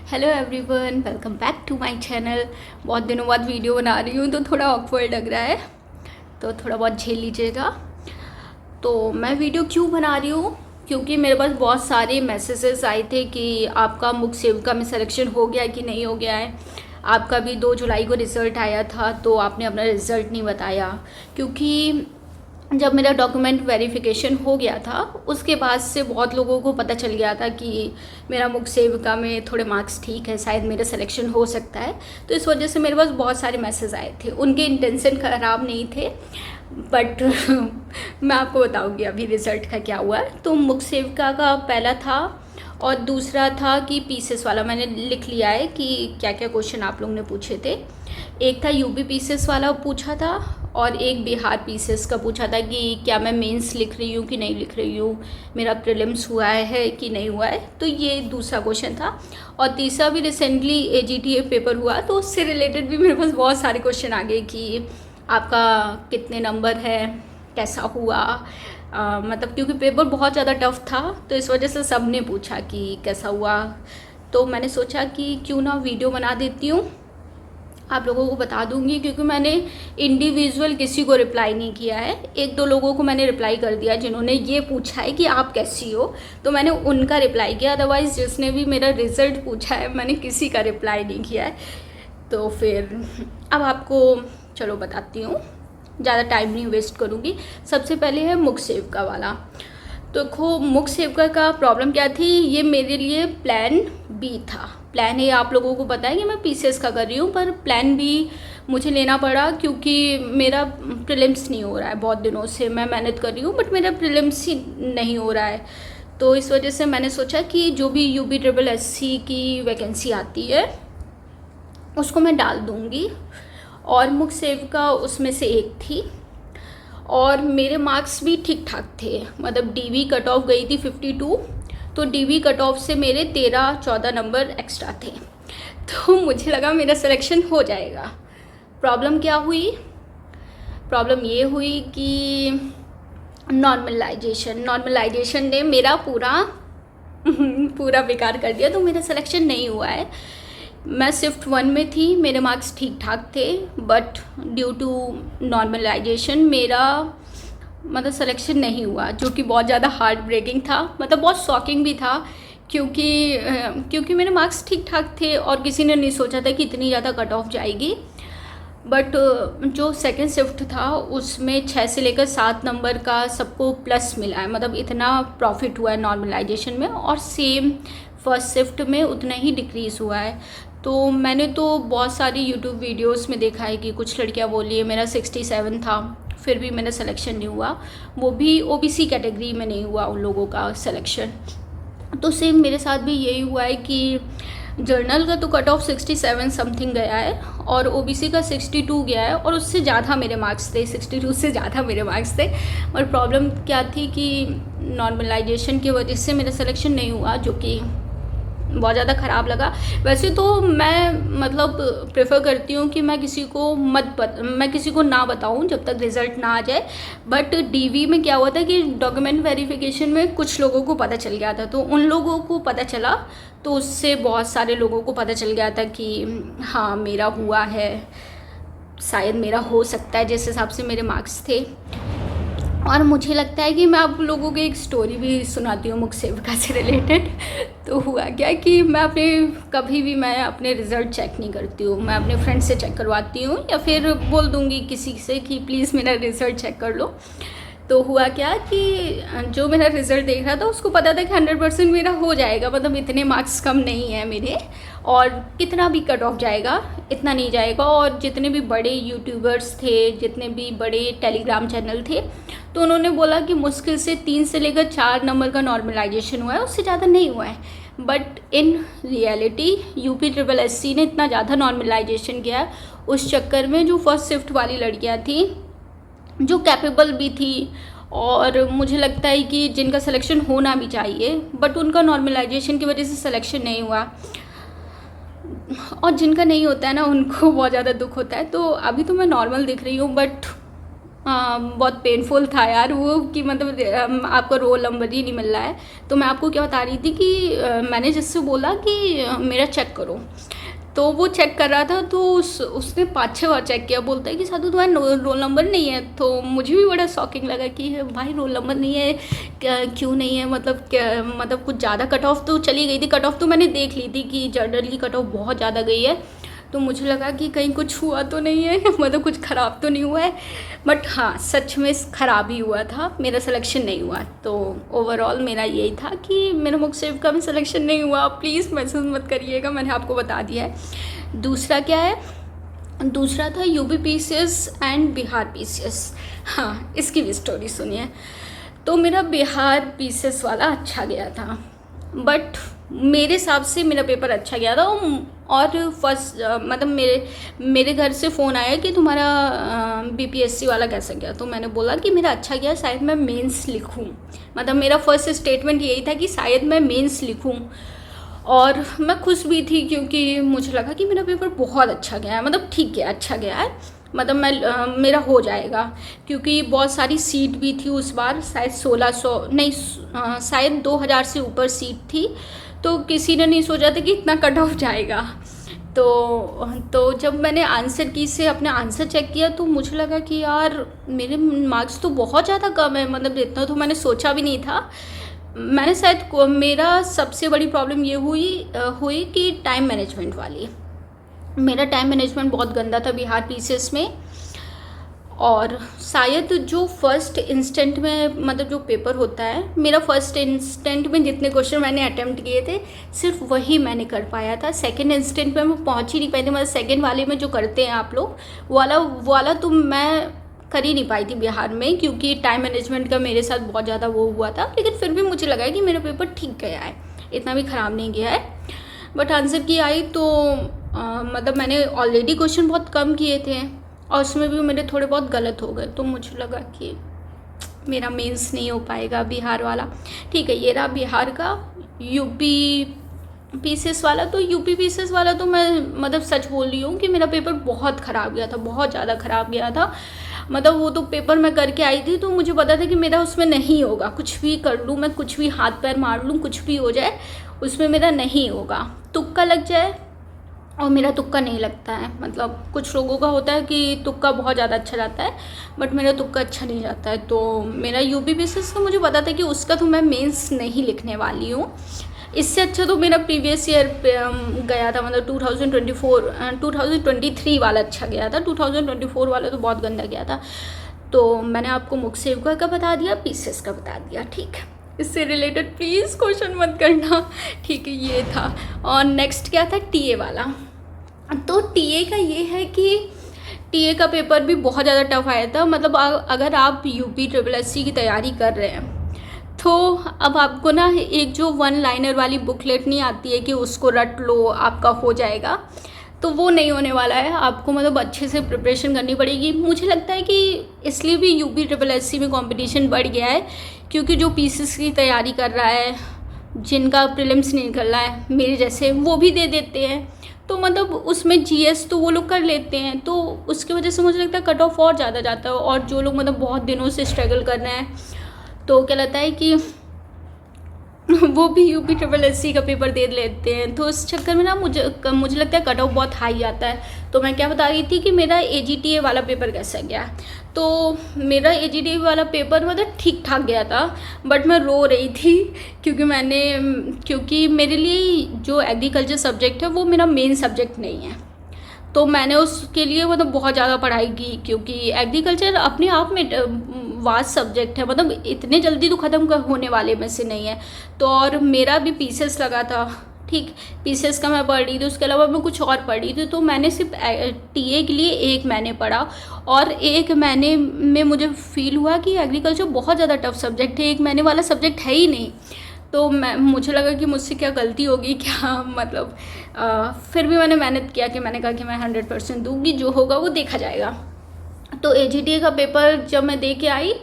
Hello everyone, welcome back to my channel. बहुत दिनों बाद वीडियो बना रही हूँ तो थोड़ा ऑकवर्ड लग रहा है, तो थोड़ा बहुत झेल लीजिएगा। तो मैं वीडियो क्यों बना रही हूँ, क्योंकि मेरे पास बहुत सारे मैसेजेस आए थे कि आपका मुख्य सेविका में सिलेक्शन हो गया कि नहीं हो गया है। आपका भी 2 जुलाई को रिज़ल्ट आया था तो आपने अपना रिज़ल्ट नहीं बताया। क्योंकि जब मेरा डॉक्यूमेंट वेरिफिकेशन हो गया था उसके बाद से बहुत लोगों को पता चल गया था कि मेरा मुख्य सेविका में थोड़े मार्क्स ठीक है, शायद मेरा सिलेक्शन हो सकता है। तो इस वजह से मेरे पास बहुत सारे मैसेज आए थे, उनके इंटेंशन ख़राब नहीं थे, बट मैं आपको बताऊंगी अभी रिज़ल्ट का क्या हुआ है। तो मुख्य सेविका का पहला था और दूसरा था कि पीसेस वाला। मैंने लिख लिया है कि क्या क्या क्वेश्चन आप लोगों ने पूछे थे। एक था यूपी पीसेस वाला पूछा था और एक बिहार पीसेस का पूछा था कि क्या मैं मेंस लिख रही हूँ कि नहीं लिख रही हूँ, मेरा प्रीलिम्स हुआ है कि नहीं हुआ है। तो ये दूसरा क्वेश्चन था। और तीसरा भी रिसेंटली एजीटीए पेपर हुआ तो उससे रिलेटेड भी मेरे पास बहुत सारे क्वेश्चन आ गए कि आपका कितने नंबर है, कैसा हुआ। मतलब क्योंकि पेपर बहुत ज़्यादा टफ था तो इस वजह से सब ने पूछा कि कैसा हुआ। तो मैंने सोचा कि क्यों ना वीडियो बना देती हूँ, आप लोगों को बता दूंगी। क्योंकि मैंने इंडिविजुअल किसी को रिप्लाई नहीं किया है, 1-2 लोगों को मैंने रिप्लाई कर दिया जिन्होंने ये पूछा है कि आप कैसी हो, तो मैंने उनका रिप्लाई किया। अदरवाइज़ जिसने भी मेरा रिज़ल्ट पूछा है मैंने किसी का रिप्लाई नहीं किया है। तो फिर अब आपको चलो बताती हूँ, ज़्यादा टाइम नहीं वेस्ट करूँगी। सबसे पहले है मुख्य सेविका वाला। तो देखो, मुख्य सेविका का प्रॉब्लम क्या थी, ये मेरे लिए प्लान बी था। प्लान ए आप लोगों को पता है कि मैं पीसीएस का कर रही हूँ, पर प्लान बी मुझे लेना पड़ा क्योंकि मेरा प्रीलिम्स नहीं हो रहा है। बहुत दिनों से मैं मेहनत कर रही हूँ बट मेरा प्रीलिम्स ही नहीं हो रहा है। तो इस वजह से मैंने सोचा कि जो भी यूपी ट्रिपल एससी की वैकेंसी आती है उसको मैं डाल दूँगी, और मुख्य सेविका उसमें से एक थी। और मेरे मार्क्स भी ठीक ठाक थे, मतलब डीवी कट ऑफ गई थी 52, तो डीवी कट ऑफ से मेरे 13-14 नंबर एक्स्ट्रा थे। तो मुझे लगा मेरा सिलेक्शन हो जाएगा। प्रॉब्लम क्या हुई, प्रॉब्लम ये हुई कि नॉर्मलाइजेशन ने मेरा पूरा पूरा बेकार कर दिया, तो मेरा सिलेक्शन नहीं हुआ है। मैं शिफ्ट 1 में थी, मेरे मार्क्स ठीक ठाक थे, बट ड्यू टू नॉर्मलाइजेशन मेरा मतलब सिलेक्शन नहीं हुआ, जो कि बहुत ज़्यादा हार्ट ब्रेकिंग था, मतलब बहुत शॉकिंग भी था। क्योंकि मेरे मार्क्स ठीक ठाक थे और किसी ने नहीं सोचा था कि इतनी ज़्यादा कट ऑफ जाएगी। बट जो सेकंड शिफ्ट था उसमें 6 से लेकर 7 नंबर का सबको प्लस मिला है, मतलब इतना प्रॉफिट हुआ है नॉर्मलाइजेशन में, और सेम फर्स्ट शिफ्ट में उतना ही डिक्रीज़ हुआ है। तो मैंने तो बहुत सारी यूट्यूब वीडियोस में देखा है कि कुछ लड़कियां बोली है मेरा 67 था फिर भी मेरा सिलेक्शन नहीं हुआ, वो भी ओबीसी कैटेगरी में नहीं हुआ उन लोगों का सिलेक्शन। तो सेम मेरे साथ भी यही हुआ है कि जर्नल का तो कट ऑफ 67 समथिंग गया है और ओबीसी का 62 गया है, और उससे ज़्यादा मेरे मार्क्स थे, 62 से ज़्यादा मेरे मार्क्स थे। और प्रॉब्लम क्या थी कि नॉर्मलाइजेशन की वजह से मेरा सिलेक्शन नहीं हुआ, जो कि बहुत ज़्यादा ख़राब लगा। वैसे तो मैं मतलब प्रेफर करती हूँ कि मैं किसी को ना बताऊँ जब तक रिज़ल्ट ना आ जाए। बट डीवी में क्या हुआ था कि डॉक्यूमेंट वेरिफिकेशन में कुछ लोगों को पता चल गया था, तो उन लोगों को पता चला, तो उससे बहुत सारे लोगों को पता चल गया था कि हाँ मेरा हुआ है, शायद मेरा हो सकता है, जिस हिसाब से मेरे मार्क्स थे। और मुझे लगता है कि मैं आप लोगों को एक स्टोरी भी सुनाती हूँ मुख्य सेविका से रिलेटेड। तो हुआ क्या कि कभी भी मैं अपने रिज़ल्ट चेक नहीं करती हूँ, मैं अपने फ्रेंड से चेक करवाती हूँ या फिर बोल दूँगी किसी से कि प्लीज़ मेरा रिज़ल्ट चेक कर लो। तो हुआ क्या कि जो मेरा रिज़ल्ट देख रहा था उसको पता था कि 100% मेरा हो जाएगा, मतलब इतने मार्क्स कम नहीं है मेरे, और कितना भी कट ऑफ जाएगा इतना नहीं जाएगा। और जितने भी बड़े यूट्यूबर्स थे, जितने भी बड़े टेलीग्राम चैनल थे, तो उन्होंने बोला कि मुश्किल से 3 से लेकर 4 नंबर का नॉर्मलाइजेशन हुआ है, उससे ज़्यादा नहीं हुआ है। But in reality UP triple SC ने इतना ज़्यादा नॉर्मलाइजेशन किया है। उस चक्कर में जो फर्स्ट शिफ्ट वाली लड़कियाँ थी, जो कैपेबल भी थी, और मुझे लगता है कि जिनका सिलेक्शन होना भी चाहिए, बट उनका नॉर्मलाइजेशन की वजह से सिलेक्शन नहीं हुआ। और जिनका नहीं होता है ना, उनको बहुत ज़्यादा दुख होता है। तो अभी तो मैं नॉर्मल दिख रही हूँ, बट बहुत पेनफुल था यार वो, कि मतलब आपका रोल नंबर ही नहीं मिल रहा है। तो मैं आपको क्या बता रही थी कि मैंने जिससे बोला कि मेरा चेक करो, तो वो चेक कर रहा था, तो उसने 5-6 बार चेक किया, बोलता है कि साधु तुम्हारा रोल नंबर नहीं है। तो मुझे भी बड़ा शॉकिंग लगा कि भाई रोल नंबर नहीं है, क्यों नहीं है, मतलब क्या, मतलब कुछ ज़्यादा कट ऑफ तो चली गई थी। कट ऑफ तो मैंने देख ली थी कि जनरल की कट ऑफ बहुत ज़्यादा गई है, तो मुझे लगा कि कहीं कुछ हुआ तो नहीं है मतलब कुछ ख़राब तो नहीं हुआ है। बट हाँ, सच में ख़राब ही हुआ था, मेरा सिलेक्शन नहीं हुआ। तो ओवरऑल मेरा यही था कि मेरा मुख सेव का भी सिलेक्शन नहीं हुआ। प्लीज़ मैसेज मत करिएगा, मैंने आपको बता दिया है। दूसरा क्या है, दूसरा था UP PCS and Bihar PCS. हाँ, इसकी भी स्टोरी सुनिए। तो मेरा बिहार पीसीएस वाला अच्छा गया था, बट मेरे हिसाब से मेरा पेपर अच्छा गया था। और फर्स्ट मतलब मेरे घर से फ़ोन आया कि तुम्हारा बीपीएससी वाला कैसा गया। तो मैंने बोला कि मेरा अच्छा गया, शायद मैं मेंस लिखूं। मतलब मेरा फर्स्ट स्टेटमेंट यही था कि शायद मैं मेंस लिखूं। और मैं खुश भी थी क्योंकि मुझे लगा कि मेरा पेपर बहुत अच्छा गया है, मतलब ठीक है, अच्छा गया है, मतलब मेरा हो जाएगा। क्योंकि बहुत सारी सीट भी थी उस बार, शायद 1600 नहीं, शायद 2000 से ऊपर सीट थी। तो किसी ने नहीं सोचा था कि इतना कट ऑफ जाएगा। तो जब मैंने आंसर की से अपने आंसर चेक किया, तो मुझे लगा कि यार मेरे मार्क्स तो बहुत ज़्यादा कम है, मतलब इतना तो मैंने सोचा भी नहीं था। मैंने शायद मेरा सबसे बड़ी प्रॉब्लम ये हुई कि टाइम मैनेजमेंट वाली। मेरा टाइम मैनेजमेंट बहुत गंदा था बिहार पीसीएस में। और शायद जो फर्स्ट इंस्टेंट में, मतलब जो पेपर होता है, मेरा फर्स्ट इंस्टेंट में जितने क्वेश्चन मैंने अटेम्प्ट किए थे सिर्फ वही मैंने कर पाया था। सेकंड इंस्टेंट में मैं पहुंच ही नहीं पाई थी, मतलब सेकंड वाले में जो करते हैं आप लोग वाला तो मैं कर ही नहीं पाई थी बिहार में, क्योंकि टाइम मैनेजमेंट का मेरे साथ बहुत ज़्यादा वो हुआ था। लेकिन फिर भी मुझे लगा कि मेरा पेपर ठीक गया है, इतना भी ख़राब नहीं गया है। बट आंसर की आई तो मतलब मैंने ऑलरेडी क्वेश्चन बहुत कम किए थे और उसमें भी मेरे थोड़े बहुत गलत हो गए। तो मुझे लगा कि मेरा मेंस नहीं हो पाएगा बिहार वाला। ठीक है, ये रहा बिहार का। यूपी पीसीएस वाला, तो यूपी पीसीएस वाला तो मैं मतलब सच बोल रही हूँ कि मेरा पेपर बहुत ख़राब गया था, बहुत ज़्यादा ख़राब गया था। मतलब वो तो पेपर मैं करके आई थी, तो मुझे पता था कि मेरा उसमें नहीं होगा, कुछ भी कर लूँ मैं, कुछ भी हाथ पैर मार लूँ, कुछ भी हो जाए, उसमें मेरा नहीं होगा। तुक्का लग जाए, और मेरा तुक्का नहीं लगता है। मतलब कुछ लोगों का होता है कि तुक्का बहुत ज़्यादा अच्छा जाता है, बट मेरा तुक्का अच्छा नहीं जाता है। तो मेरा यूपी पीसीएस का मुझे पता था कि उसका तो मैं मेंस नहीं लिखने वाली हूँ। इससे अच्छा तो मेरा प्रीवियस ईयर गया था, मतलब 2023 वाला अच्छा गया था। 2024 वाला तो बहुत गंदा गया था। तो मैंने आपको मुख सेविका का बता दिया, पीसीएस का बता दिया, ठीक है। इससे रिलेटेड प्लीज़ क्वेश्चन मत करना, ठीक है। ये था। और नेक्स्ट क्या था, टीए वाला। तो टीए का ये है कि टीए का पेपर भी बहुत ज़्यादा टफ आया था। मतलब अगर आप यूपी SSC की तैयारी कर रहे हैं, तो अब आपको ना एक जो 1 लाइनर वाली बुकलेट नहीं आती है कि उसको रट लो आपका हो जाएगा, तो वो नहीं होने वाला है। आपको मतलब अच्छे से प्रिपरेशन करनी पड़ेगी। मुझे लगता है कि इसलिए भी यूपी SSC में कंपटीशन बढ़ गया है, क्योंकि जो पीसीएस की तैयारी कर रहा है, जिनका प्रीलिम्स नहीं निकल रहा है, मेरे जैसे, वो भी दे देते हैं। तो मतलब उसमें जीएस तो वो लोग कर लेते हैं, तो उसकी वजह से मुझे लगता है कट ऑफ और ज़्यादा जाता है। और जो लोग मतलब बहुत दिनों से स्ट्रगल कर रहे हैं, तो क्या लगता है कि वो भी यूपी SSC का पेपर दे लेते हैं। तो इस चक्कर में ना मुझे लगता है कट ऑफ बहुत हाई आता है। तो मैं क्या बता रही थी कि मेरा AGTA वाला पेपर कैसा गया। तो मेरा AGTA वाला पेपर मतलब ठीक ठाक गया था, बट मैं रो रही थी क्योंकि मेरे लिए जो एग्रीकल्चर सब्जेक्ट है वो मेरा मेन सब्जेक्ट नहीं है। तो मैंने उसके लिए मतलब बहुत ज़्यादा पढ़ाई की, क्योंकि एग्रीकल्चर अपने आप में वास्ट सब्जेक्ट है, मतलब इतने जल्दी तो ख़त्म होने वाले में से नहीं है। तो और मेरा भी पीसीएस लगा था, ठीक, पीसीएस का मैं पढ़ रही थी, उसके अलावा मैं कुछ और पढ़ रही थी। तो मैंने सिर्फ टीए के लिए 1 महीने पढ़ा, और 1 महीने में मुझे फील हुआ कि एग्रीकल्चर बहुत ज़्यादा टफ सब्जेक्ट है, 1 महीने वाला सब्जेक्ट है ही नहीं। तो मुझे लगा कि मुझसे क्या गलती होगी क्या, मतलब फिर भी मैंने मेहनत किया कि मैंने कहा कि मैं 100% दूंगी, जो होगा वो देखा जाएगा। तो AGTA का पेपर जब मैं दे के आई,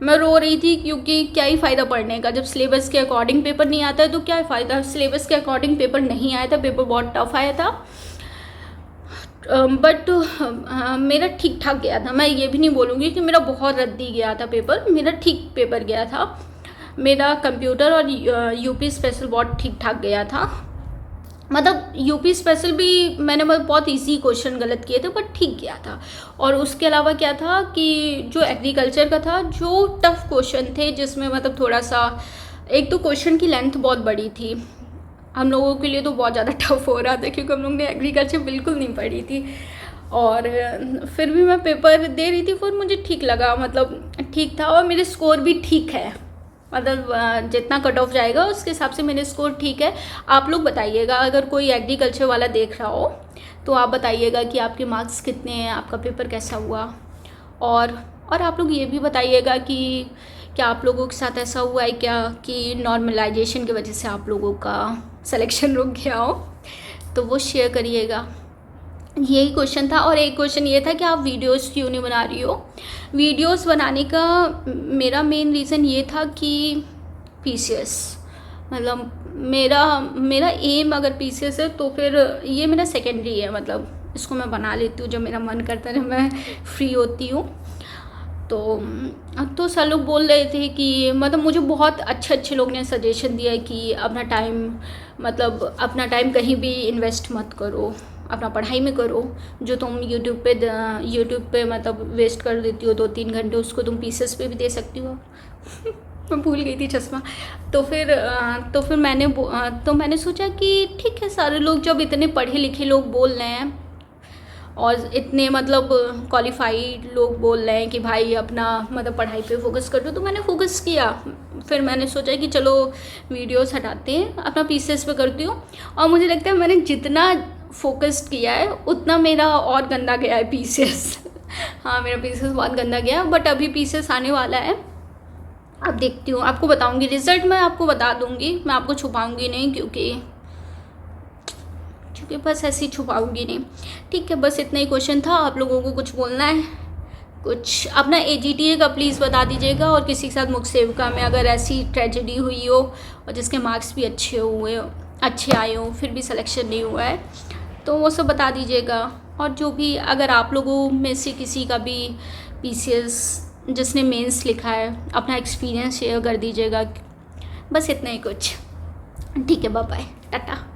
मैं रो रही थी, क्योंकि क्या ही फ़ायदा पढ़ने का जब सिलेबस के अकॉर्डिंग पेपर नहीं आता है। तो क्या फ़ायदा, सिलेबस के अकॉर्डिंग पेपर नहीं आया था, पेपर बहुत टफ आया था। बट मेरा ठीक ठाक गया था। मैं ये भी नहीं बोलूँगी कि मेरा बहुत रद्दी गया था पेपर, मेरा ठीक पेपर गया था। मेरा कंप्यूटर और यूपी स्पेशल बहुत ठीक ठाक गया था। मतलब यूपी स्पेशल भी मैंने बहुत इजी क्वेश्चन गलत किए थे, बट ठीक गया था। और उसके अलावा क्या था कि जो एग्रीकल्चर का था, जो टफ क्वेश्चन थे, जिसमें मतलब थोड़ा सा, एक तो क्वेश्चन की लेंथ बहुत बड़ी थी, हम लोगों के लिए तो बहुत ज़्यादा टफ हो रहा था क्योंकि हम लोग ने एग्रीकल्चर बिल्कुल नहीं पढ़ी थी। और फिर भी मैं पेपर दे रही थी, फिर मुझे ठीक लगा, मतलब ठीक था। और मेरे स्कोर भी ठीक है, मतलब जितना कट ऑफ जाएगा उसके हिसाब से मेरे स्कोर ठीक है। आप लोग बताइएगा, अगर कोई एग्रीकल्चर वाला देख रहा हो तो आप बताइएगा कि आपके मार्क्स कितने हैं, आपका पेपर कैसा हुआ। और आप लोग ये भी बताइएगा कि क्या आप लोगों के साथ ऐसा हुआ है क्या कि नॉर्मलाइजेशन की वजह से आप लोगों का सिलेक्शन रुक गया हो, तो वो शेयर करिएगा। यही क्वेश्चन था। और एक क्वेश्चन ये था कि आप वीडियोस क्यों नहीं बना रही हो। वीडियोस बनाने का मेरा मेन रीज़न ये था कि पीसीएस, मतलब मेरा एम अगर पीसीएस है तो फिर ये मेरा सेकेंडरी है, मतलब इसको मैं बना लेती हूँ जब मेरा मन करता है, जब मैं फ्री होती हूँ। तो सर लोग बोल रहे थे कि मतलब मुझे बहुत अच्छे लोग ने सजेशन दिया है कि अपना टाइम कहीं भी इन्वेस्ट मत करो, अपना पढ़ाई में करो। जो तुम यूट्यूब पे मतलब वेस्ट कर देती हो 2-3 घंटे, उसको तुम पीसेस पे भी दे सकती हो। मैं भूल गई थी चश्मा। तो फिर मैंने सोचा कि ठीक है, सारे लोग जब इतने पढ़े लिखे लोग बोल रहे हैं और इतने मतलब क्वालिफाइड लोग बोल रहे हैं कि भाई अपना मतलब पढ़ाई पे फोकस कर दो, तो मैंने फोकस किया। फिर मैंने सोचा कि चलो वीडियोस हटाते हैं, अपना पीसेस पे करती हूँ। और मुझे लगता है मैंने जितना फोकस किया है उतना मेरा और गंदा गया है पीसेस। हाँ, मेरा पीसेस बहुत गंदा गया, बट अभी पीसेस आने वाला है। अब देखती हूँ, आपको बताऊँगी रिज़ल्ट, मैं आपको बता दूँगी, मैं आपको छुपाऊँगी नहीं, क्योंकि बस ऐसे ही छुपाऊँगी नहीं। ठीक है, बस इतना ही क्वेश्चन था। आप लोगों को कुछ बोलना है, कुछ अपना AGTA का प्लीज़ बता दीजिएगा। और किसी के साथ मुख सेविका में अगर ऐसी ट्रेजेडी हुई हो और जिसके मार्क्स भी अच्छे आए हो, फिर भी सिलेक्शन नहीं हुआ है, तो वो सब बता दीजिएगा। और जो भी, अगर आप लोगों में से किसी का भी PCS जिसने मेंस लिखा है, अपना एक्सपीरियंस शेयर कर दीजिएगा। बस इतना ही कुछ। ठीक है, बाय बाय, टाटा।